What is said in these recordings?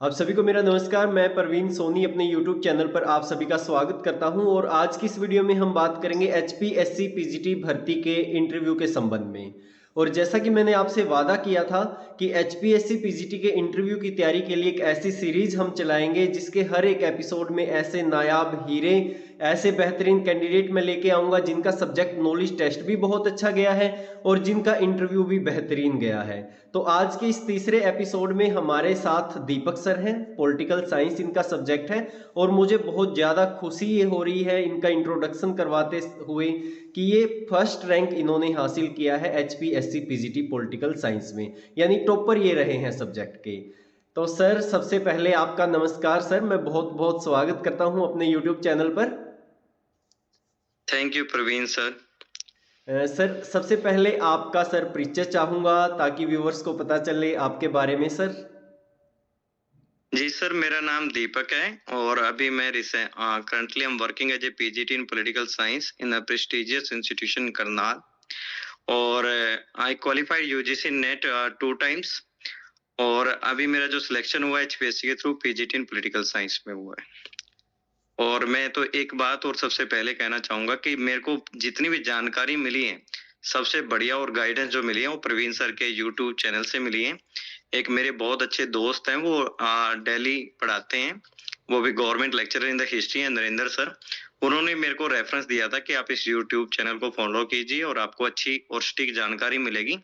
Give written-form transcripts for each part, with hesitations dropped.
आप सभी को मेरा नमस्कार। मैं परवीन सोनी अपने YouTube चैनल पर आप सभी का स्वागत करता हूं और आज की इस वीडियो में हम बात करेंगे एचपीएससी पीजीटी भर्ती के इंटरव्यू के संबंध में। और जैसा कि मैंने आपसे वादा किया था कि एचपीएससी पीजीटी के इंटरव्यू की तैयारी के लिए एक ऐसी सीरीज हम चलाएंगे जिसके हर एक एपिसोड में ऐसे नायाब हीरे, ऐसे बेहतरीन कैंडिडेट मैं लेके आऊंगा जिनका सब्जेक्ट नॉलेज टेस्ट भी बहुत अच्छा गया है और जिनका इंटरव्यू भी बेहतरीन गया है। तो आज के इस तीसरे एपिसोड में हमारे साथ दीपक सर हैं, पॉलिटिकल साइंस इनका सब्जेक्ट है और मुझे बहुत ज़्यादा खुशी ये हो रही है इनका इंट्रोडक्शन करवाते हुए कि ये फर्स्ट रैंक इन्होंने हासिल किया है एचपीएससी पीजीटी पॉलिटिकल साइंस में, यानी टॉपर ये रहे हैं सब्जेक्ट के। तो सर सबसे पहले आपका नमस्कार सर, मैं बहुत बहुत स्वागत करता हूं अपने यूट्यूब चैनल पर। Thank you Praveen sir. Sir सबसे पहले आपका सर परिचय चाहूंगा ताकि व्यूअर्स को पता चले आपके बारे में सर। जी सर, मेरा नाम दीपक है और अभी मैं currently I am working as a PGT in political science in a prestigious institution Karnal और I qualified UGC NET 2 times और अभी मेरा जो सिलेक्शन हुआ है एचपीएससी के through PGT in political science में हुआ है। और मैं तो एक बात और सबसे पहले कहना चाहूंगा कि मेरे को जितनी भी जानकारी मिली है सबसे बढ़िया और गाइडेंस जो मिली है वो प्रवीण सर के यूट्यूब चैनल से मिली है। एक मेरे बहुत अच्छे दोस्त हैं, वो दिल्ली पढ़ाते हैं, वो भी government lecturer in the history है, नरेंद्र सर। उन्होंने मेरे को रेफरेंस दिया था कि आप इस यूट्यूब चैनल को फॉलो कीजिए और आपको अच्छी और सटीक जानकारी मिलेगी।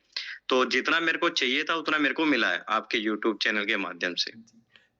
तो जितना मेरे को चाहिए था उतना मेरे को मिला है आपके यूट्यूब चैनल के माध्यम से।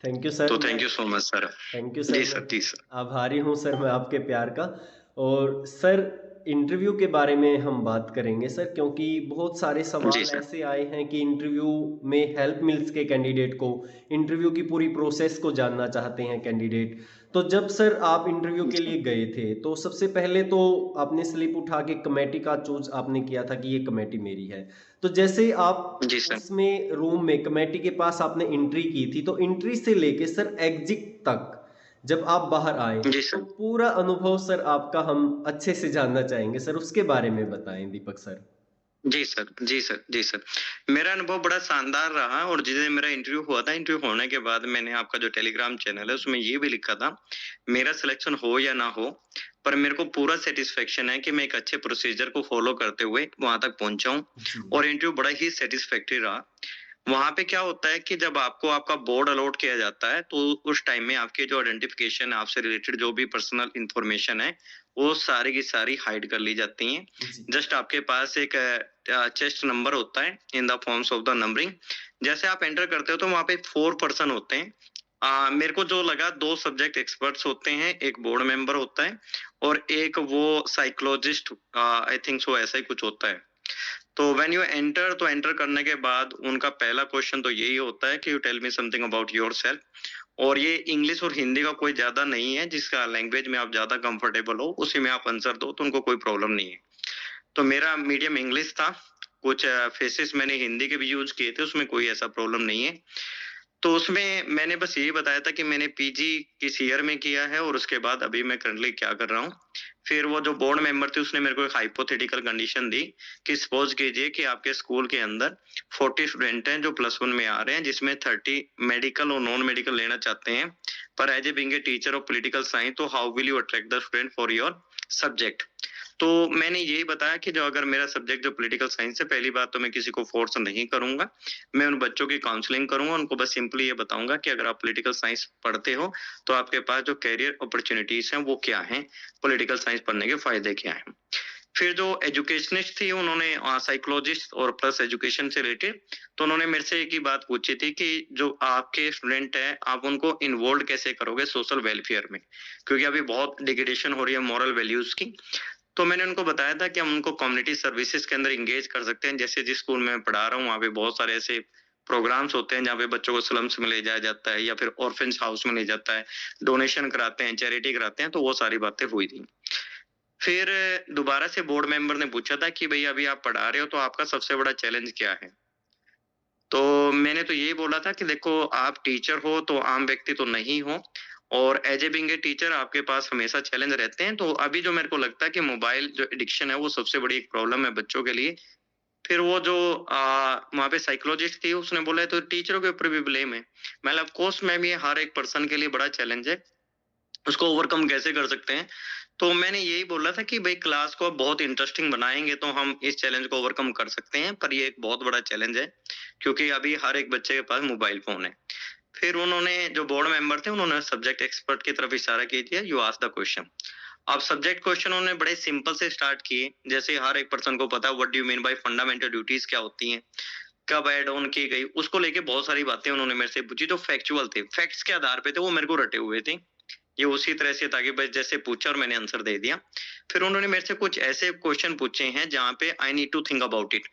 Thank you sir. तो thank you so much sir. Thank you जी सर, मैं सर, जी सर। आभारी हूँ सर मैं आपके प्यार का। और सर इंटरव्यू के बारे में हम बात करेंगे सर, क्योंकि बहुत सारे जी सवाल सर। ऐसे आए हैं कि इंटरव्यू में हेल्प मिल सके कैंडिडेट को, इंटरव्यू की पूरी प्रोसेस को जानना चाहते हैं कैंडिडेट। तो जब सर आप इंटरव्यू के लिए गए थे तो सबसे पहले तो आपने स्लिप उठा के कमेटी का चूज आपने किया था कि ये कमेटी मेरी है। तो जैसे आप जी सर। उसमें रूम में कमेटी के पास आपने एंट्री की थी तो एंट्री से लेके सर एग्जिट तक जब आप बाहर आए जी तो सर। पूरा अनुभव सर आपका हम अच्छे से जानना चाहेंगे सर, उसके बारे में बताएं दीपक सर। जी सर, जी सर, जी सर। मेरा अनुभव बड़ा शानदार रहा और जिस दिन मेरा इंटरव्यू हुआ था, इंटरव्यू होने के बाद मैंने आपका जो टेलीग्राम चैनल है उसमें ये भी लिखा था, मेरा सिलेक्शन हो या ना हो, पर मेरे को पूरा सैटिस्फैक्शन है कि मैं एक अच्छे प्रोसीजर को फॉलो करते हुए वहां तक पहुंचा हूँ। जी और इंटरव्यू बड़ा ही सैटिस्फैक्टरी रहा। वहां पे क्या होता है कि जब आपको आपका बोर्ड अलॉट किया जाता है तो उस टाइम में आपके जो आइडेंटिफिकेशन, आपसे रिलेटेड जो भी पर्सनल इंफॉर्मेशन है वो सारी की सारी हाइड कर ली जाती हैं। जी जस्ट आपके पास एक चेस्ट नंबर होता है in the forms of the numbering. जैसे आप एंटर करते हो तो वहां पे 4 पर्सन होते हैं। मेरे को जो लगा, 2 सब्जेक्ट एक्सपर्ट्स होते हैं, एक बोर्ड मेंबर होता है और एक वो साइकोलॉजिस्ट, आई थिंक सो, ऐसा ही कुछ होता है। तो व्हेन यू एंटर, तो एंटर करने के बाद उनका पहला क्वेश्चन तो यही होता है कि you tell me something about yourself. और ये इंग्लिश और हिंदी का कोई ज्यादा नहीं है, जिसका लैंग्वेज में आप ज्यादा कंफर्टेबल हो उसी में आप आंसर दो, तो उनको कोई प्रॉब्लम नहीं है। तो मेरा मीडियम इंग्लिश था, कुछ फेसेस मैंने हिंदी के भी यूज किए थे, उसमें कोई ऐसा प्रॉब्लम नहीं है। तो उसमें मैंने बस यही बताया था कि मैंने पीजी किस ईयर में किया है और उसके बाद अभी मैं करंटली क्या कर रहा हूँ। फिर वो जो बोर्ड मेंबर थे उसने मेरे को एक हाइपोथेटिकल कंडीशन दी कि सपोज कीजिए कि आपके स्कूल के अंदर 40 स्टूडेंट हैं जो +1 में आ रहे हैं, जिसमें 30 मेडिकल और नॉन मेडिकल लेना चाहते हैं, पर as a being a teacher of political science, तो how will you attract the student for your subject. तो मैंने यही बताया कि जो अगर मेरा सब्जेक्ट जो पॉलिटिकल साइंस है, पहली बात तो मैं किसी को फोर्स नहीं करूंगा, मैं उन बच्चों की काउंसलिंग करूंगा, उनको बस सिंपली ये बताऊंगा कि अगर आप पॉलिटिकल साइंस पढ़ते हो तो आपके पास जो कैरियर अपॉर्चुनिटीज हैं वो क्या हैं, पॉलिटिकल साइंस पढ़ने के फायदे क्या हैं। फिर जो एजुकेशनिस्ट थी उन्होंने साइकोलॉजिस्ट और प्लस एजुकेशन से रिलेटेड, तो उन्होंने मेरे से एक ही बात पूछी थी कि जो आपके स्टूडेंट है आप उनको इन्वॉल्व कैसे करोगे सोशल वेलफेयर में, क्योंकि अभी बहुत डिग्रेडेशन हो रही है मॉरल वैल्यूज की। तो मैंने उनको बताया था कि हम उनको कम्युनिटी सर्विसेज के अंदर इंगेज कर सकते हैं। जैसे जिस स्कूल में मैं पढ़ा रहा हूँ वहाँ पे बहुत सारे ऐसे प्रोग्राम्स होते हैं जहाँ पे बच्चों को स्लम्स में ले जाया जाता है या फिर ऑर्फेंज हाउस में ले जाता है, डोनेशन कराते हैं, चैरिटी कराते हैं, तो वो सारी बातें हुई थी। फिर दोबारा से बोर्ड मेंबर ने पूछा था कि भाई अभी आप पढ़ा रहे हो तो आपका सबसे बड़ा चैलेंज क्या है। तो मैंने तो यही बोला था कि देखो, आप टीचर हो तो आम व्यक्ति तो नहीं हो, और as a being a teacher आपके पास हमेशा चैलेंज रहते हैं। तो अभी जो मेरे को लगता है कि मोबाइल जो एडिक्शन है वो सबसे बड़ी एक प्रॉब्लम है बच्चों के लिए, फिर वो जो वहाँ पे साइकोलॉजिस्ट थी उसने बोला तो टीचरों के ऊपर भी ब्लेम है। मतलब ऑफ कोर्स मैम ये हर एक पर्सन के लिए बड़ा चैलेंज है, उसको ओवरकम कैसे कर सकते हैं? तो मैंने यही बोला था कि भाई क्लास को बहुत इंटरेस्टिंग बनाएंगे तो हम इस चैलेंज को ओवरकम कर सकते हैं, पर ये एक बहुत बड़ा चैलेंज है क्योंकि अभी हर एक बच्चे के पास मोबाइल फोन है। फिर उन्होंने जो बोर्ड मेंबर थे उन्होंने सब्जेक्ट एक्सपर्ट की तरफ इशारा किया दिया, यू आस्क द क्वेश्चन। अब सब्जेक्ट क्वेश्चन उन्होंने बड़े सिंपल से स्टार्ट किए, जैसे हर एक पर्सन को पता है what do you mean by fundamental duties क्या होती हैं, कब ऐड ऑन की गई, उसको लेके बहुत सारी बातें उन्होंने मेरे से पूछी जो फैक्चुअल थे, फैक्ट्स के आधार पे थे, वो मेरे को रटे हुए थे। ये उसी तरह से ताकि बस जैसे पूछा और मैंने आंसर दे दिया। फिर उन्होंने मेरे से कुछ ऐसे क्वेश्चन पूछे हैं जहाँ पे I need to think about it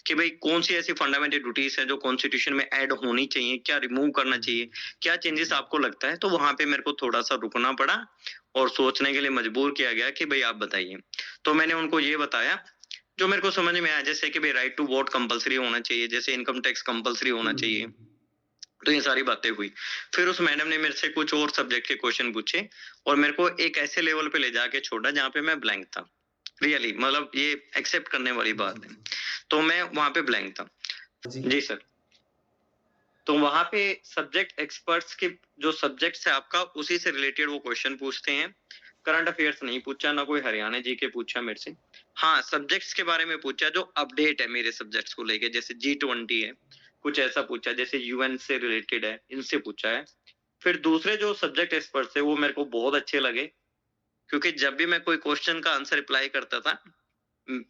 कि भाई कौन सी ऐसी फंडामेंटल ड्यूटीज है जो कॉन्स्टिट्यूशन में ऐड होनी चाहिए, क्या रिमूव करना चाहिए, क्या चेंजेस आपको लगता है। तो वहां पे मेरे को थोड़ा सा रुकना पड़ा और सोचने के लिए मजबूर किया गया कि भाई आप बताइए। तो मैंने उनको ये बताया जो मेरे को समझ में आया, जैसे कि भाई राइट टू वोट कंपलसरी होना चाहिए, जैसे इनकम टैक्स कंपलसरी होना चाहिए। तो ये सारी बातें हुई। फिर उस मैडम ने मेरे से कुछ और सब्जेक्ट के क्वेश्चन पूछे और मेरे को एक ऐसे लेवल पे ले जाके छोड़ा जहाँ पे मैं ब्लैंक था। रियली मतलब ये एक्सेप्ट करने वाली बात है। तो मैं वहां पे ब्लैंक था। जी सर। तो वहां पे सब्जेक्ट एक्सपर्ट्स के जो सब्जेक्ट्स है आपका उसी से रिलेटेड वो क्वेश्चन पूछते हैं। करंट अफेयर्स नहीं पूछा, ना कोई हरियाणा जी के पूछा मेरे से। हाँ, सब्जेक्ट्स के बारे में पूछा जो अपडेट है मेरे सब्जेक्ट्स को लेके, जैसे G20 है, कुछ ऐसा पूछा, जैसे यूएन से रिलेटेड है, इनसे पूछा है। फिर दूसरे जो सब्जेक्ट एक्सपर्ट्स है वो मेरे को बहुत अच्छे लगे क्योंकि जब भी मैं कोई क्वेश्चन का आंसर रिप्लाई करता था,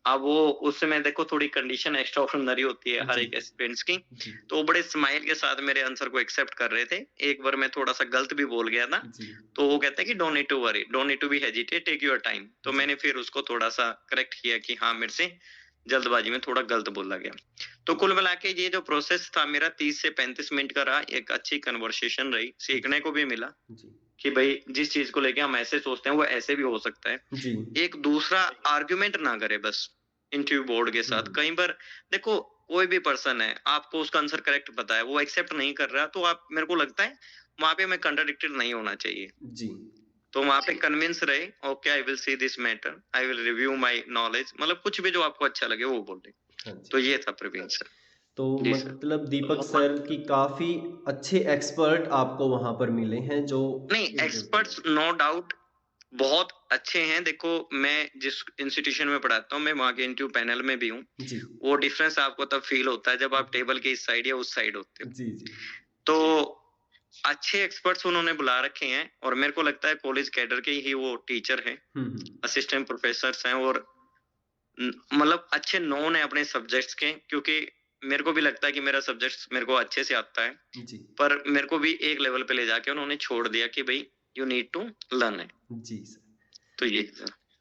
अब वो उस समय देखो थोड़ी कंडीशन एक्स्ट्रा ऑर्डिनरी होती है हर एक एस्पिरेंट्स की, तो वो बड़े स्माइल के साथ मेरे आंसर को एक्सेप्ट कर रहे थे। एक बार मैं थोड़ा सा गलत भी बोल गया था, तो वो कहते हैं कि don't need to worry, don't need to be hesitate, take your time. तो मैंने फिर उसको थोड़ा सा करेक्ट किया कि हाँ मेरे से जल्दबाजी में थोड़ा गलत बोला गया। तो कुल मिला के ये जो प्रोसेस था मेरा 30 से 35 मिनट का रहा, एक अच्छी कन्वर्सेशन रही, सीखने को भी मिला कि भाई जिस चीज को लेके हम ऐसे सोचते हैं वो ऐसे भी हो सकता है। एक दूसरा आर्गुमेंट ना करे बस इंटरव्यू बोर्ड के साथ। कई बार देखो कोई भी पर्सन है, आपको उसका आंसर करेक्ट पता है, वो एक्सेप्ट नहीं कर रहा, तो आप मेरे को लगता है वहां पे मैं कंट्राडिक्टेड नहीं होना चाहिए। तो वहां पे कन्विंस रहे, okay I will see this matter, I will review my knowledge, मतलब कुछ भी जो आपको अच्छा लगे वो बोले। तो ये था प्रवीण सर। तो मतलब दीपक सर की काफी अच्छे एक्सपर्ट आपको वहां पर मिले हैं जो नहीं, एक्सपर्ट्स नो डाउट बहुत अच्छे हैं। देखो मैं जिस इंस्टीट्यूशन में पढ़ाता हूँ, मैं वहाँ के इंटरव्यू पैनल में भी हूँ। वो डिफरेंस आपको तब फील होता है जब आप टेबल के इस साइड या उस साइड होते हो। तो अच्छे एक्सपर्ट्स उन्होंने बुला रखे हैं और मेरे को लगता है कॉलेज कैडर के ही वो टीचर हैं, असिस्टेंट प्रोफेसर हैं और मतलब अच्छे नोन है अपने सब्जेक्ट्स के, क्योंकि मेरे को भी लगता है कि मेरा सब्जेक्ट मेरे को अच्छे से आता है पर मेरे को भी एक लेवल पे ले जाके उन्होंने छोड़ दिया कि भाई यू नीड टू लर्न है। जी सर। तो ये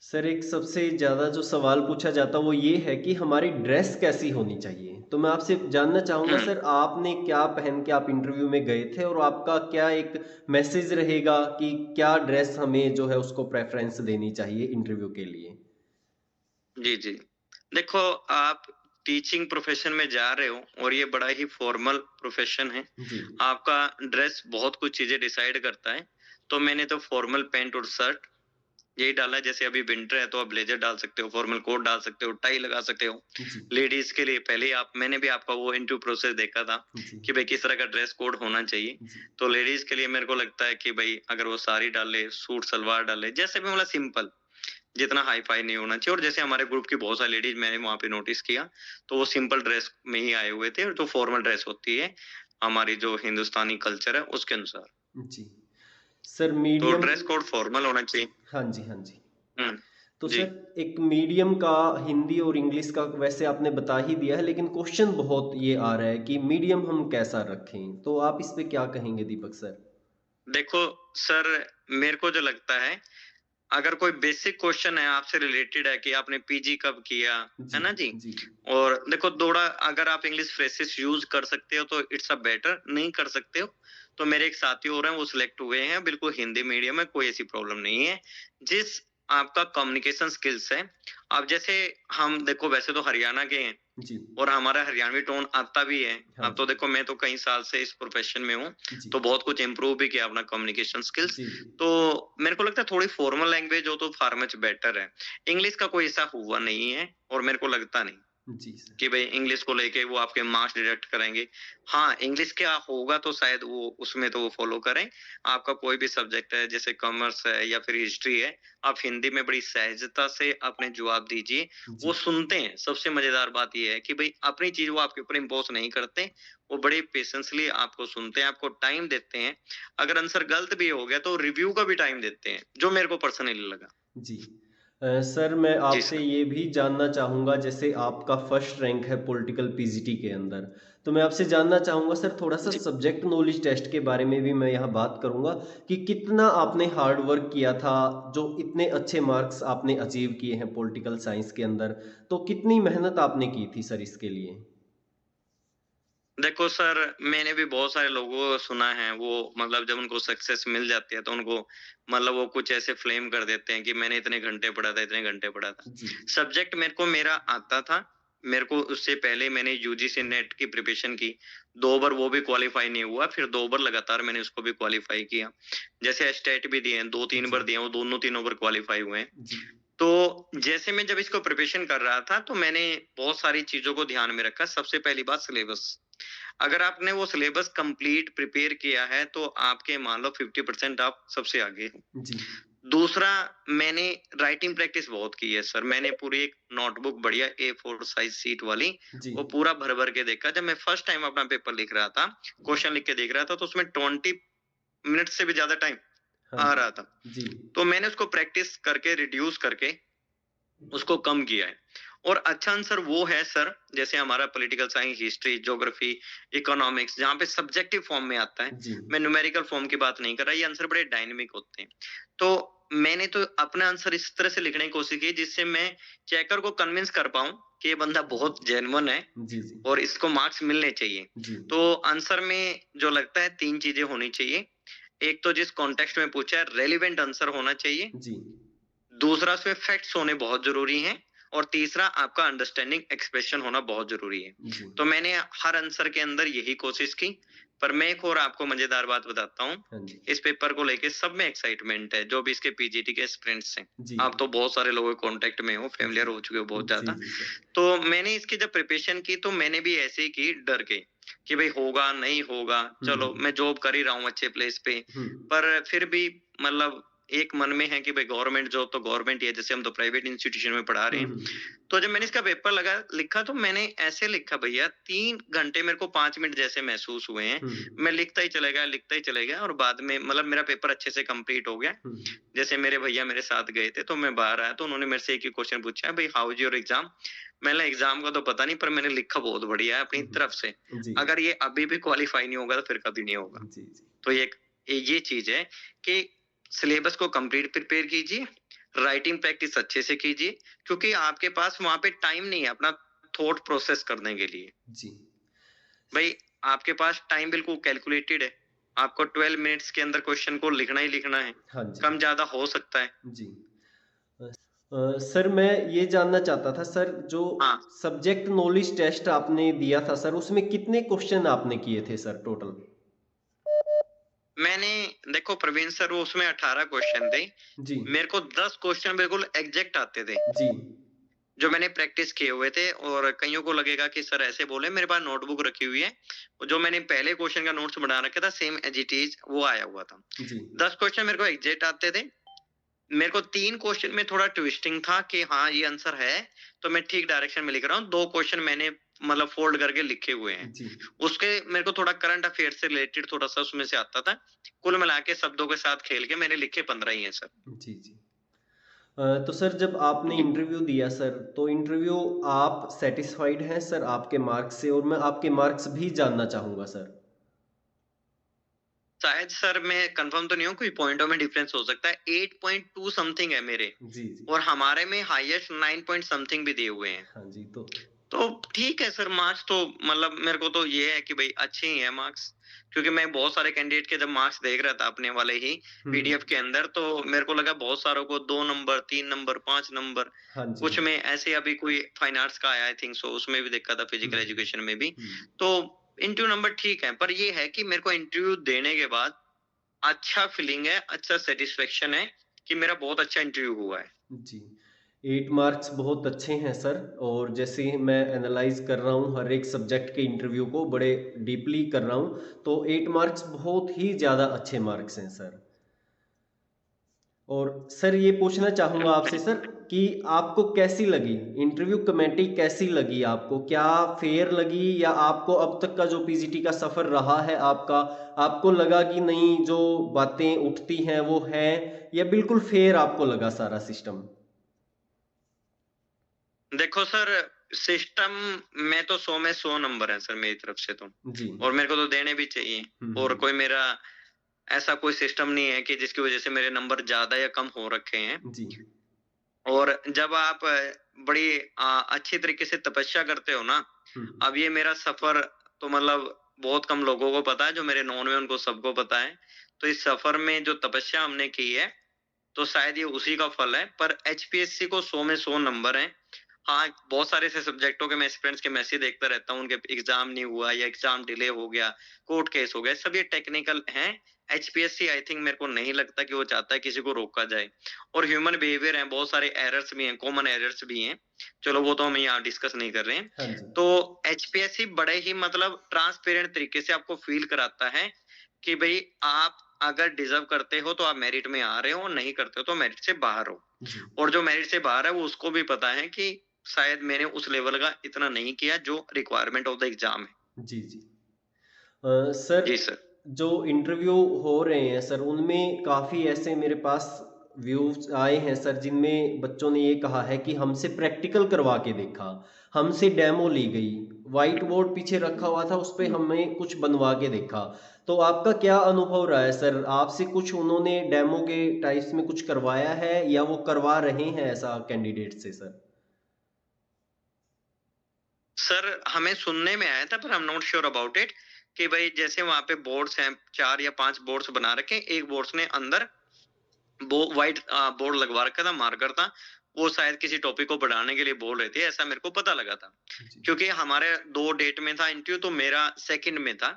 सर एक सबसे ज़्यादा जो सवाल पूछा जाता है वो ये है कि हमारी ड्रेस कैसी होनी चाहिए। तो मैं आपसे जानना चाहूँगा सर, आपने क्या पहन के आप इंटरव्यू में गए थे और आपका क्या एक मैसेज रहेगा कि क्या ड्रेस हमें जो है उसको प्रेफरेंस देनी चाहिए इंटरव्यू के लिए? जी देखो, आप टीचिंग प्रोफेशन में जा रहे हो और ये बड़ा ही फॉर्मल प्रोफेशन है। आपका ड्रेस बहुत कुछ चीजें डिसाइड करता है। तो मैंने तो फॉर्मल पैंट और शर्ट यही डाला है। जैसे अभी विंटर है तो आप ब्लेजर डाल सकते हो, फॉर्मल कोट डाल सकते हो, टाई लगा सकते हो। लेडीज के लिए पहले मैंने भी आपका वो इंटरव्यू प्रोसेस देखा था कि भाई किस तरह का ड्रेस कोड होना चाहिए। तो लेडीज के लिए मेरे को लगता है कि भाई अगर वो साड़ी डाले, सूट सलवार डाले, जैसे भी मतलब सिंपल, जितना हाई फाई नहीं होना चाहिए। और जैसे हमारे ग्रुप की बहुत सारी लेडीज मैंने वहां पे नोटिस किया तो वो सिंपल ड्रेस में ही आए हुए थे और जो फॉर्मल ड्रेस होती है हमारी जो हिंदुस्तानी कल्चर है उसके अनुसार। जी सर, मीडियम तो ड्रेस कोड फॉर्मल होना चाहिए। हाँ जी। तो सर एक मीडियम का हिंदी और इंग्लिश का वैसे आपने बता ही दिया है, लेकिन क्वेश्चन बहुत ये आ रहा है कि मीडियम हम कैसा रखें, तो आप इस पे क्या कहेंगे दीपक सर? देखो सर, मेरे को जो लगता है अगर कोई बेसिक क्वेश्चन है आपसे रिलेटेड है कि आपने पीजी कब किया, है ना जी, और देखो थोड़ा अगर आप इंग्लिश फ्रेसेस यूज कर सकते हो तो इट्स अ बेटर, नहीं कर सकते हो तो मेरे एक साथी और हैं वो सिलेक्ट हुए हैं, बिल्कुल हिंदी मीडियम है, कोई ऐसी प्रॉब्लम नहीं है। जिस आपका कम्युनिकेशन स्किल्स है, अब जैसे हम देखो वैसे तो हरियाणा के हैं और हमारा हरियाणवी टोन आता भी है। अब तो देखो मैं तो कई साल से इस प्रोफेशन में हूँ तो बहुत कुछ इम्प्रूव भी किया अपना कम्युनिकेशन स्किल्स। तो मेरे को लगता है थोड़ी फॉर्मल लैंग्वेज हो तो फार मच बेटर है। इंग्लिश का कोई ऐसा हुआ नहीं है और मेरे को लगता नहीं जी सर। कि भाई इंग्लिश को लेके वो आपके मार्क्स डिडक्ट करेंगे। हाँ, इंग्लिश क्या होगा तो शायद वो उसमें तो वो फॉलो करें। आपका कोई भी सब्जेक्ट है जैसे कॉमर्स है या फिर हिस्ट्री है, आप हिंदी में बड़ी सहजता से अपने जवाब दीजिए। वो जी, सुनते हैं, सबसे मज़ेदार बात ये है कि भई अपनी चीज़ वो आपके ऊपर इम्पोज़ नहीं करते, वो बड़े पेशेंसली आपको सुनते हैं, आपको टाइम देते हैं। अगर आंसर गलत भी हो गया तो रिव्यू का भी टाइम देते हैं, जो मेरे को पर्सनली लगा। जी। सर मैं जी आपसे सर। ये भी जानना चाहूँगा जैसे आपका फर्स्ट रैंक है पॉलिटिकल पीजीटी के अंदर। तो मैं आपसे जानना चाहूँगा सर थोड़ा-सा जी। सब्जेक्ट नॉलेज टेस्ट के बारे में भी मैं यहाँ बात करूँगा कि कितना आपने हार्ड वर्क किया था, जो इतने अच्छे मार्क्स आपने अचीव किए हैं पॉलिटिकल साइंस के अंदर, तो कितनी मेहनत आपने की थी सर इसके लिए? देखो सर, मैंने भी बहुत सारे लोगों को सुना है, वो मतलब जब उनको सक्सेस मिल जाती है तो उनको मतलब वो कुछ ऐसे फ्लेम कर देते हैं कि मैंने इतने घंटे पढ़ा था, इतने घंटे पढ़ा था। जी। सब्जेक्ट मेरे को मेरा आता था, मेरे को उससे पहले मैंने यूजीसी नेट की प्रिपरेशन की, 2 बार वो भी क्वालीफाई नहीं हुआ, फिर 2 बार लगातार मैंने उसको भी क्वालीफाई किया। जैसे एस्टेट भी दिए हैं, 2-3 जी। बार दिए हैं, वो दोनों तीनों बार क्वालीफाई हुए हैं। जी। तो जैसे मैं जब इसको प्रिपरेशन कर रहा था, तो मैंने बहुत सारी चीज़ों को ध्यान में रखा। सबसे पहली बात सिलेबस। अगर आपने वो सिलेबस कंप्लीट प्रिपेयर किया है, तो आपके मान लो 50% आप सबसे आगे हो। जी। दूसरा, मैंने राइटिंग प्रैक्टिस बहुत की है सर। मैंने पूरी एक नोटबुक बढ़िया A4 साइज़ शीट वाली, जी। वो पूरा भर-भर के देखा। जब मैं फर्स्ट टाइम अपना पेपर लिख रहा था, क्वेश्चन लिख के देख रहा था, तो उसमें 20 मिनट से भी ज़्यादा टाइम हाँ आ जी। रहा था। जी। तो मैंने उसको प्रैक्टिस करके, रिड्यूस करके उसको कम किया है। और अच्छा आंसर वो है सर, जैसे हमारा political science, history, geography, economics, जहाँ पे सब्जेक्टिव फॉर्म में आता है। जी। मैं न्यूमेरिकल फॉर्म की बात नहीं कर रहा, ये आंसर बड़े डायनामिक होते हैं। तो मैंने तो अपना आंसर इस तरह से लिखने की कोशिश की जिससे मैं चेकर को कन्विंस कर पाऊँ कि ये बंदा बहुत जेन्युइन है जी, जी। और इसको मार्क्स मिलने चाहिए। जी। तो आंसर में जो लगता है 3 चीज़ें होनी चाहिए। एक तो जिस कॉन्टेक्स्ट में पूछा है रेलेवेंट आंसर होना चाहिए। जी। दूसरा, उसमें फैक्ट्स होने बहुत ज़रूरी हैं और तीसरा आपका अंडरस्टैंडिंग एक्सप्रेशन होना बहुत ज़रूरी है। जी। तो मैंने हर आंसर के अंदर यही कोशिश की, पर मैं एक और आपको मज़ेदार बात बताता हूँ। हाँ जी। इस पेपर को लेके सब में एक्साइटमेंट है, जो भी इसके पीजीटी के एस्पिरेंट्स हैं। जी। आप तो बहुत सारे लोगों के कॉन्टैक्ट में हो, जी। फ़ैमिलियर हो चुके हो बहुत जी, ज़्यादा। जी सर। तो मैंने इसकी जब प्रिपरेशन की, तो मैंने भी ऐसे ही की डर के, कि भई होगा, नहीं होगा, हुँ, चलो हुँ। मैं जॉब कर ही रहा हूँ अच्छे प्लेस पे। हुँ। पर फिर भी मतलब एक मन में है कि भाई गवर्नमेंट जॉब तो गवर्नमेंट ही है, जैसे हम तो प्राइवेट इंस्टीट्यूशन में पढ़ा रहे हुँ, हैं। हुँ। तो जब मैंने इसका पेपर लिखा, तो मैंने ऐसे लिखा भैया, 3 घंटे मेरे को 5 मिनट जैसे महसूस हुए हैं। हुँ। मैं लिखता ही चला गया और बाद में मतलब मेरा पेपर अच्छे से कंप्लीट हो गया। हुँ। जैसे मेरे भैया मेरे साथ गए थे, तो मैं बाहर आया तो उन्होंने मेरे से एक ही क्वेश्चन पूछा, "भई हाउ इज़ योर एग्ज़ाम?" मैंने एग्ज़ाम का तो पता नहीं, पर मैंने लिखा बहुत बढ़िया है अपनी हुँ, तरफ से। हुँ। जी। अगर ये अभी भी क्वालीफाई नहीं होगा, तो फिर कभी नहीं होगा। जी, जी। तो ये चीज़ है कि सिलेबस को कंप्लीट प्रिपेयर कीजिए, राइटिंग प्रैक्टिस अच्छे से कीजिए, क्योंकि आपके पास वहाँ पे टाइम नहीं है अपना थॉट प्रोसेस करने के लिए। जी। भई आपके पास टाइम बिल्कुल कैलकुलेटेड है। आपको 12 मिनट्स के अंदर क्वेश्चन को लिखना ही लिखना है। हाँ जी। कम-ज़्यादा हो सकता है। जी। सर मैं ये जानना चाहता था सर जो हाँ, सब्जेक्ट नॉलेज टेस्ट आपने दिया था सर उसमें कितने क्वेश्चन आपने किए थे सर टोटल? मैंने देखो प्रवीण सर, वो उसमें 18 क्वेश्चन थे। जी। मेरे को 10 क्वेश्चन बिल्कुल एग्ज़ैक्ट आते थे। जी। जो मैंने प्रैक्टिस किए हुए थे, और कइयों को लगेगा कि सर ऐसे बोले, मेरे पास नोटबुक रखी हुई है। जो मैंने पहले क्वेश्चन का नोट्स बना रखा था, सेम एज़ इट इज़ वो आया हुआ था। जी। 10 क्वेश्चन मेरे को एग्ज़ैक्ट आते थे। मेरे को 3 क्वेश्चन में थोड़ा ट्विस्टिंग था कि हाँ, ये आंसर है, तो मैं ठीक डायरेक्शन में लिख रहा हूँ। 2 क्वेश्चन मैंने मतलब फ़ोल्ड करके लिखे हुए हैं। जी। उसके मेरे को थोड़ा करंट अफ़ेयर से रिलेटेड थोड़ा-सा उसमें से आता था। कुल मिला के शब्दों के साथ खेल के मैंने लिखे 15 ही हैं सर। जी, जी। तो सर जब आपने जी। इंटरव्यू दिया सर, तो इंटरव्यू आप सैटिस्फाइड हैं सर आपके मार्क्स से? और मैं आपके मार्क्स भी जानना चाहूँगा सर। शायद सर मैं कंफर्म तो नहीं हूँ, कुछ पॉइंटों में डिफरेंस हो सकता है। 8.2 समथिंग है मेरे, जी, जी। और हमारे में हाईएस्ट 9 पॉइंट समथिंग भी दिए हुए हैं। हाँ जी, तो तो ठीक है सर, मार्क्स तो मतलब मेरे को तो ये है कि भाई अच्छे ही हैं मार्क्स, क्योंकि मैं बहुत सारे कैंडिडेट के जब मार्क्स देख रहा था अपने वाले ही हुँ। पीडीएफ के अंदर, तो मेरे को लगा बहुत सारों को 2 नंबर, 3 नंबर, 5 नंबर, हाँ जी, कुछ हाँ। में ऐसे, अभी कोई फाइन आर्ट्स का आया आई थिंक सो, उसमें भी देखा था, हुँ, फिजिकल एजुकेशन में भी। हुँ। तो इंटरव्यू नंबर ठीक है, पर ये है कि मेरे को इंटरव्यू देने के बाद अच्छा फीलिंग है, अच्छा सैटिस्फैक्शन है कि मेरा बहुत अच्छा इंटरव्यू हुआ है। जी। 8 मार्क्स बहुत अच्छे हैं सर। और जैसे ही मैं एनालाइज कर रहा हूँ हर एक सब्जेक्ट के इंटरव्यू को बड़े डीपली कर रहा हूँ, तो 8 मार्क्स बहुत ही ज़्यादा अच्छे मार्क्स हैं सर। और सर ये पूछना चाहूँगा आपसे सर कि आपको कैसी लगी इंटरव्यू कमेटी, कैसी लगी आपको? क्या फेयर लगी, या आपको अब तक का जो पीजीटी का सफ़र रहा है आपका, आपको लगा कि नहीं जो बातें उठती हैं वो हैं, या बिल्कुल फेयर आपको लगा सारा सिस्टम? देखो सर, सिस्टम में तो 100 में 100 नंबर है सर मेरी तरफ से तो, जी। और मेरे को तो देने भी चाहिए। और कोई मेरा ऐसा कोई सिस्टम नहीं है कि जिसकी वजह से मेरे नंबर ज्यादा या कम हो रखे हैं। जी। और जब आप बड़ी अच्छी तरीके से तपस्या करते हो ना, हम्म। अब ये मेरा सफर तो मतलब बहुत कम लोगों को पता है, जो मेरे नॉन में उनको सबको पता है। तो इस सफर में जो तपस्या हमने की है, तो शायद ये उसी का फल है। पर एचपीएससी को 100 में 100 नंबर हैं। हाँ, बहुत सारे ऐसे सब्जेक्टों के मैं स्टूडेंट्स के मैसेज देखता रहता हूँ, उनके एग्जाम नहीं हुआ या एग्जाम डिले हो गया, कोर्ट केस हो गया, सब ये टेक्निकल हैं। एचपीएससी आई थिंक मेरे को नहीं लगता कि वो चाहता है किसी को रोका जाए। और ह्यूमन बिहेवियर है, बहुत सारे एरर्स भी हैं, कॉमन एरर्स भी हैं। चलो वो तो हम यहाँ डिस्कस नहीं कर रहे हैं। हाँ जी। तो एचपीएससी बड़े ही मतलब ट्रांसपेरेंट तरीके से आपको फील कराता है कि भाई आप अगर डिजर्व करते हो तो आप मेरिट में आ रहे हो, नहीं करते हो तो मेरिट से बाहर हो। जी। और जो मेरिट से बाहर है वो उसको भी पता है कि शायद मैंने उस लेवल का इतना नहीं किया जो रिक्वायरमेंट ऑफ द एग्जाम है। जी। जी। सर, जी सर। जो इंटरव्यू हो रहे हैं सर, उनमें काफ़ी ऐसे मेरे पास व्यूज आए हैं सर, जिनमें बच्चों ने ये कहा है कि हमसे प्रैक्टिकल करवा के देखा, हमसे डेमो ली गई, वाइट बोर्ड पीछे रखा हुआ था, उस पे हमें कुछ बनवा के देखा। तो आपका क्या अनुभव रहा है सर? आपसे कुछ उन्होंने डेमो के टाइप्स में कुछ करवाया है, या वो करवा रहे हैं ऐसा कैंडिडेट से सर? सर हमें सुनने में आया था, पर आई am not sure about it, कि भाई जैसे वहां पे बोर्ड्स हैं, 4 या 5 बोर्ड्स बना रखे हैं, एक बोर्ड्स ने अंदर वो व्हाइट बोर्ड लगवा रखा था, मार्कर था। वो शायद किसी टॉपिक को बढ़ाने के लिए बोल रहे थे, ऐसा मेरे को पता लगा था। जी। क्योंकि हमारे 2 डेट में था इंटरव्यू, तो मेरा सेकंड में था,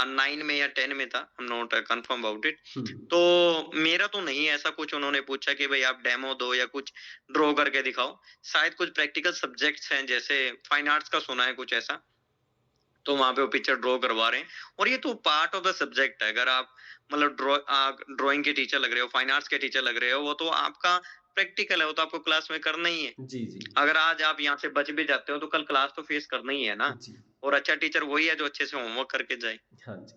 9 में या 10 में था, I am not confirm about it. Hmm. तो मेरा तो नहीं ऐसा कुछ उन्होंने पूछा कि भाई आप डेमो दो या कुछ ड्रॉ करके दिखाओ। शायद कुछ प्रैक्टिकल सब्जेक्ट्स हैं, जैसे फाइन आर्ट्स का सुना है कुछ ऐसा, तो वहां पे वो पिक्चर ड्रॉ करवा रहे हैं। और ये तो पार्ट ऑफ द सब्जेक्ट है। अगर आप मतलब ड्राइंग के टीचर लग रहे हो, फाइन आर्ट्स के टीचर लग रहे हो, वो तो आपका प्रैक्टिकल है, वो तो आपको क्लास में करना ही है। जी। जी। अगर आज आप यहाँ से बच भी जाते हो तो कल क्लास तो फेस करना ही है ना। जी। और अच्छा टीचर वही है जो अच्छे से होमवर्क करके जाए। हाँ जी।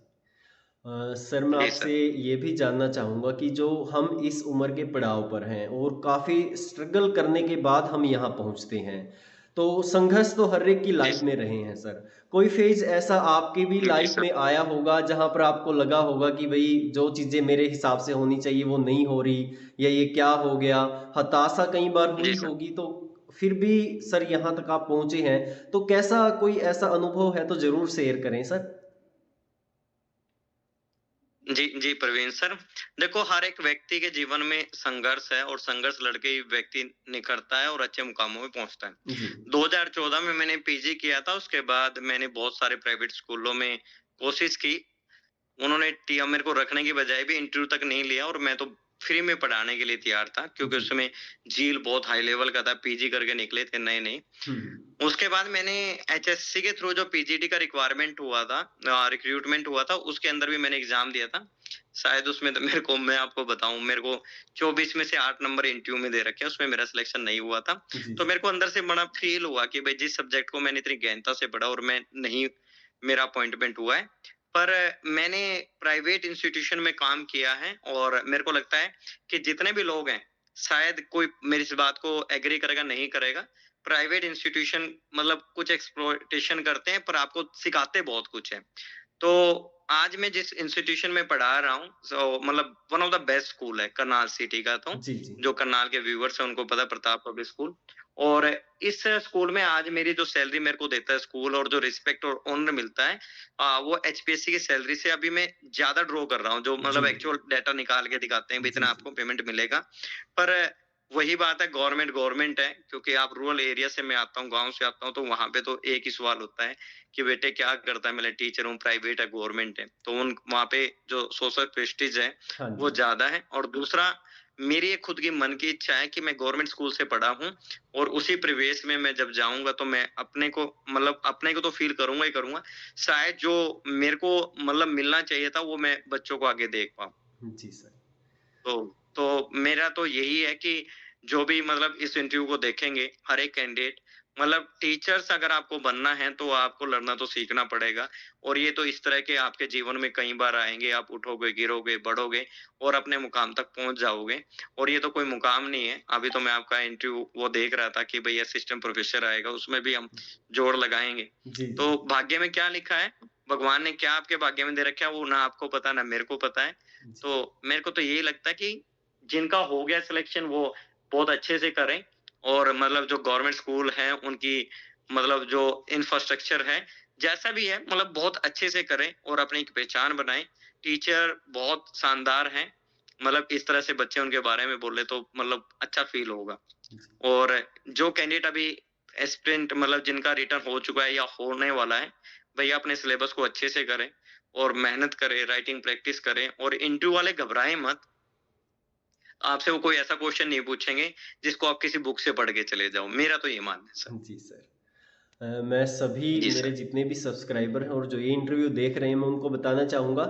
सर, मैं जी आपसे सर। ये भी जानना चाहूँगा कि जो हम इस उम्र के पड़ाव पर हैं और काफ़ी स्ट्रगल करने के बाद हम यहाँ पहुँचते हैं, तो संघर्ष तो हर एक की जी लाइफ में रहे हैं सर। कोई फेज ऐसा आपकी भी जी लाइफ सर। में आया होगा जहाँ पर आपको लगा होगा कि भाई जो चीज़ें मेरे हिसाब से होनी चाहिए वो नहीं हो रही, या ये क्या हो गया? हताशा कई बार जी हुई सर। होगी, तो फिर भी सर यहाँ तक आप पहुँचे हैं, तो कैसा कोई ऐसा अनुभव है तो ज़रूर शेयर करें सर। जी जी प्रवीण सर, देखो हर एक व्यक्ति के जीवन में संघर्ष है, और संघर्ष लड़के ही व्यक्ति निखरता है और अच्छे मुकामों में पहुंचता है। जी। 2014 में मैंने पीजी किया था, उसके बाद मैंने बहुत सारे प्राइवेट स्कूलों में कोशिश की। उन्होंने टीम मेरे को रखने की बजाय भी इंटरव्यू तक नहीं लिया, और मैं तो फ्री में पढ़ाने के लिए तैयार था, क्योंकि जी। उसमें झील बहुत हाई लेवल का था, पीजी करके निकले थे नए नए। हुँ। उसके बाद मैंने एचएससी के थ्रू जो पीजीटी का रिक्वायरमेंट हुआ था, रिक्रूटमेंट हुआ था, उसके अंदर भी मैंने एग्जाम दिया था। शायद उसमें तो मेरे को, मैं आपको बताऊं, मेरे को 24 में से 8 नंबर इंटरव्यू में दे रखे हैं, उसमें मेरा सिलेक्शन नहीं हुआ था। जी। तो जी। मेरे को अंदर से बड़ा फील हुआ कि भाई जिस सब्जेक्ट को मैंने इतनी गहनता से पढ़ा और मैं नहीं, मेरा अपॉइंटमेंट हुआ है। पर मैंने प्राइवेट इंस्टीट्यूशन में काम किया है, और मेरे को लगता है कि जितने भी लोग हैं, शायद कोई मेरी इस बात को एग्री करेगा नहीं करेगा, प्राइवेट इंस्टीट्यूशन मतलब कुछ एक्सप्लॉइटेशन करते हैं, पर आपको सिखाते बहुत कुछ है। तो आज मैं जिस इंस्टीट्यूशन में पढ़ा रहा हूँ, मतलब one of the best school है करनाल सिटी का। तो जी। जी। जो करनाल के व्यूवर्स हैं उनको पता है, प्रताप पब्लिक स्कूल। और इस स्कूल में आज मेरी जो सैलरी मेरे को देता है स्कूल, और जो रिस्पेक्ट और ऑनर मिलता है, वो एचपीएससी की सैलरी से अभी मैं ज्यादा ड्रॉ कर रहा हूँ, जो जी। मतलब एक्चुअल डाटा निकाल के दिखाते हैं, जी। इतना जी। आपको पेमेंट मिलेगा। पर वही बात है, गवर्नमेंट गवर्नमेंट है। क्योंकि आप रूरल एरिया से मैं आता हूँ, गांव से आता हूँ, तो वहां पे तो एक ही सवाल होता है कि बेटे क्या करता है, मैं टीचर हूँ, प्राइवेट है गवर्नमेंट है, तो उन वहां पे जो सोशल प्रेस्टीज है हाँ वो जी। ज्यादा है। और दूसरा, मेरी एक खुद की मन की इच्छा है कि मैं गवर्नमेंट स्कूल से पढ़ा हूँ और उसी परिवेश में मैं जब जाऊँगा तो मैं अपने को मतलब अपने को तो फ़ील करूँगा ही करूँगा। शायद जो मेरे को मतलब मिलना चाहिए था वो मैं बच्चों को आगे देख पाऊँ। जी सर। तो मेरा तो यही है कि जो भी मतलब इस इंटरव्यू को देखेंगे, हर एक कैंडिडेट मतलब टीचर्स अगर आपको बनना है तो आपको लड़ना तो सीखना पड़ेगा और ये तो इस तरह के आपके जीवन में कई बार आएँगे, आप उठोगे, गिरोगे, बढ़ोगे और अपने मुकाम तक पहुँच जाओगे और ये तो कोई मुकाम नहीं है। अभी तो मैं आपका इंटरव्यू वो देख रहा था कि भई असिस्टेंट प्रोफेसर आएगा, उसमें भी हम जोड़ लगाएँगे। जी, जी। तो भाग्य में क्या लिखा है, भगवान ने क्या आपके भाग्य में दे रखा है वो ना आपको पता, ना मेरे को पता है। जी, तो मेरे को तो यही लगता है कि जिनका हो गया सिलेक्शन वो बहुत अच्छे से करें और मतलब जो गवर्नमेंट स्कूल हैं उनकी मतलब जो इंफ्रास्ट्रक्चर है, जैसा भी है मतलब बहुत अच्छे से करें और अपनी एक पहचान बनाएँ। टीचर बहुत शानदार हैं, मतलब इस तरह से बच्चे उनके बारे में बोले तो मतलब अच्छा फ़ील होगा। जी। और जो कैंडिडेट अभी एस्पिरेंट मतलब जिनका रिटर्न हो चुका है या होने वाला है, भैया अपने सिलेबस को अच्छे से करें और मेहनत करें, राइटिंग प्रैक्टिस करें और इंटरव्यू वाले घबराएँ मत। आपसे वो कोई ऐसा क्वेश्चन नहीं पूछेंगे जिसको आप किसी बुक से पढ़ के चले जाओ। मेरा तो ये मानना है सर। जी सर। मैं सभी जी मेरे सर। जितने भी सब्सक्राइबर हैं और जो ये इंटरव्यू देख रहे हैं मैं उनको बताना चाहूँगा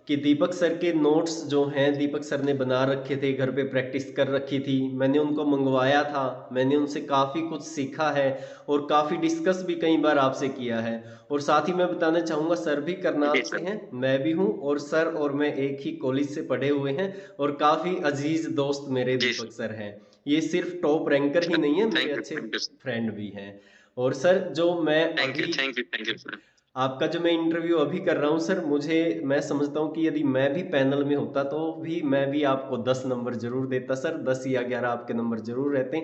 कि दीपक सर के नोट्स जो हैं दीपक सर ने बना रखे थे, घर पे प्रैक्टिस कर रखी थी, मैंने उनको मंगवाया था, मैंने उनसे काफ़ी कुछ सीखा है और काफ़ी डिस्कस भी कई बार आपसे किया है। और साथ ही मैं बताना चाहूँगा सर भी करनाल जी से सर। हैं, मैं भी हूँ और सर और मैं एक ही कॉलेज से पढ़े हुए हैं और काफ़ी अजीज दोस्त मेरे जी दीपक सर। सर हैं। ये सिर्फ टॉप रैंकर ही नहीं है, मेरे अच्छे थैंक यू सर। फ्रेंड भी हैं। और सर जो मैं अभी थैंक यू सर। आपका जो मैं इंटरव्यू अभी कर रहा हूँ सर, मुझे मैं समझता हूँ कि यदि मैं भी पैनल में होता तो भी मैं भी आपको 10 नंबर ज़रूर देता सर, 10 या 11 आपके नंबर ज़रूर रहते।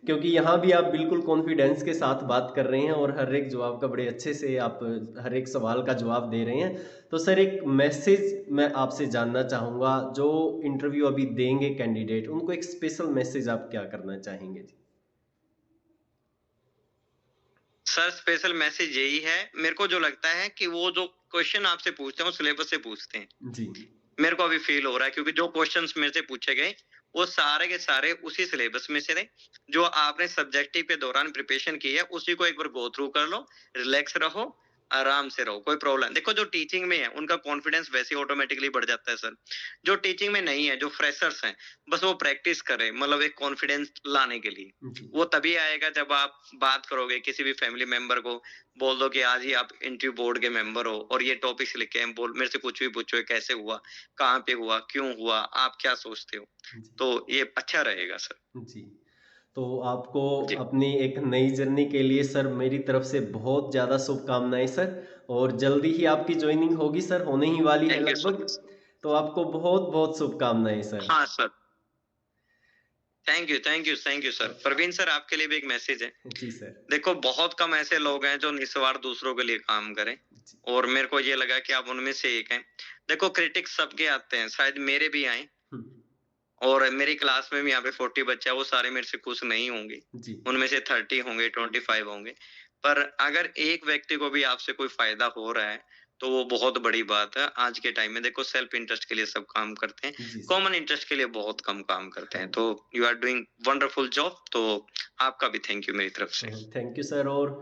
क्योंकि यहाँ भी आप बिल्कुल कॉन्फिडेंस के साथ बात कर रहे हैं और हर एक जवाब का बड़े अच्छे से आप हर एक सवाल का जवाब दे रहे हैं। तो सर एक मैसेज मैं आपसे जानना चाहूँगा, जो इंटरव्यू अभी देंगे कैंडिडेट, उनको एक स्पेशल मैसेज आप क्या करना चाहेंगे? जी। सर स्पेशल मैसेज यही है, मेरे को जो लगता है कि वो जो क्वेश्चन आपसे पूछते हैं वो सिलेबस से पूछते हैं। जी। मेरे को अभी फ़ील हो रहा है क्योंकि जो क्वेश्चन्स मेरे से पूछे गए, वो सारे के सारे उसी सिलेबस में से थे। जो आपने सब्जेक्टिव के दौरान प्रिपरेशन की है, उसी को एक बार गो थ्रू कर लो, रिलैक्स रहो, आराम से रहो, कोई प्रॉब्लम देखो जो टीचिंग में है, उनका कॉन्फिडेंस वैसे ही ऑटोमैटिकली बढ़ जाता है सर। जो टीचिंग में नहीं है, जो फ्रेशर्स हैं, बस वो प्रैक्टिस करें मतलब एक कॉन्फिडेंस लाने के लिए। जी। वो तभी आएगा जब आप बात करोगे किसी भी फैमिली मेंबर को, बोल दो कि आज ही आप इंटरव्यू बोर्ड के मेंबर हो और ये टॉपिक्स लिखे हैं, बोल मेरे से कुछ भी पूछो, ये कैसे हुआ? कहाँ पे हुआ? क्यों हुआ? आप क्या सोचते हो? जी। तो ये अच्छा रहेगा सर। जी। तो आपको जी। अपनी एक नई जर्नी के लिए सर मेरी तरफ से बहुत ज़्यादा शुभकामनाएँ सर, और जल्दी ही आपकी जॉइनिंग होगी सर, होने ही वाली है थैंक यू सो लगभग। मच। तो आपको बहुत-बहुत शुभकामनाएँ सर। हाँ sir. Thank you sir. Praveen sir आपके लिए भी एक मैसेज है। जी सर। देखो बहुत कम ऐसे लोग हैं जो निस्वार्थ दूसरों के लिए काम करें जी। और मेरे को ये लगा कि आप उनमें से एक हैं। देखो क्रिटिक्स सबके आते हैं, शायद मेरे भी आए हुँ। और मेरी क्लास में भी यहाँ पे 40 बच्चे हैं, वो सारे मेरे से खुश नहीं होंगे। जी। उनमें से 30 होंगे, 25 होंगे। पर अगर एक व्यक्ति को भी आपसे कोई फ़ायदा हो रहा है, तो वो बहुत बड़ी बात है। आज के टाइम में देखो सेल्फ इंटरेस्ट के लिए सब काम करते हैं, जी सर। कॉमन इंटरेस्ट के लिए बहुत कम काम करते हाँ हैं। जी। तो you are doing wonderful job तो आपका भी थैंक यू मेरी तरफ से। Thank you sir. और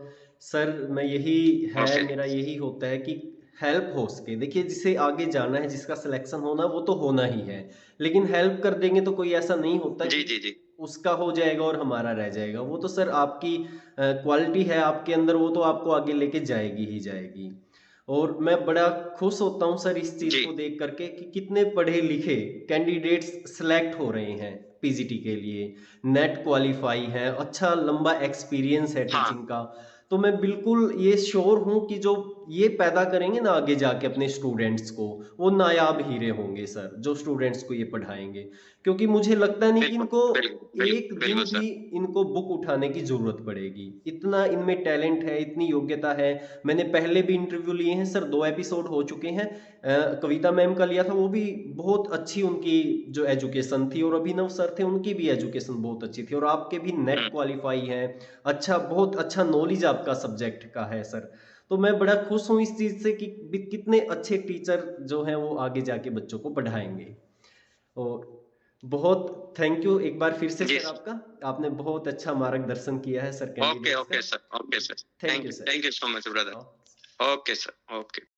सर मैं यही है, ओके। मेरा यही होता है कि हेल्प हो सके। देखिए जिसे आगे जाना है, जिसका सिलेक्शन होना वो तो होना ही है, लेकिन हेल्प कर देंगे तो कोई ऐसा नहीं होता जी, कि जी, जी। उसका हो जाएगा और हमारा रह जाएगा। वो तो सर आपकी क्वालिटी है आपके अंदर, वो तो आपको आगे लेके जाएगी ही जाएगी। और मैं बड़ा खुश होता हूँ सर इस चीज़ जी। को देख करके कि कितने पढ़े लिखे कैंडिडेट्स सिलेक्ट हो रहे हैं पीजीटी के लिए, नेट क्वालिफाई है, अच्छा लंबा एक्सपीरियंस है हाँ। टीचिंग का। तो मैं बिल्कुल ये श्योर हूँ कि जो ये पैदा करेंगे ना आगे जाके अपने स्टूडेंट्स को, वो नायाब हीरे होंगे सर, जो स्टूडेंट्स को ये पढ़ाएँगे। क्योंकि मुझे लगता नहीं कि बिल्कुल, इनको एक दिन बिल्कुल भी सर। इनको बुक उठाने की ज़रूरत पड़ेगी। इतना इनमें टैलेंट है, इतनी योग्यता है। मैंने पहले भी इंटरव्यू लिए हैं सर, 2 एपिसोड हो चुके हैं। कविता मैम का लिया था, वो भी बहुत अच्छी उनकी जो एजुकेशन थी, और अभिनव सर थे उनकी भी एजुकेशन बहुत अच्छी थी, और आपके भी नेट हुँ। क्वालिफाई है। अच्छा, बहुत अच्छा नॉलेज आपका सब्जेक्ट का है सर। तो मैं बड़ा खुश हूँ इस चीज़ से कि कितने अच्छे टीचर जो हैं वो आगे जाके बच्चों को पढ़ाएँगे। और बहुत थैंक यू एक बार फिर से जी सर सर। आपका। आपने बहुत अच्छा मार्गदर्शन किया है सर ओके कैंडिडेट्स ओके का। Sir, okay sir. Thank you sir. Thank you so much brother. Okay. Okay sir, okay.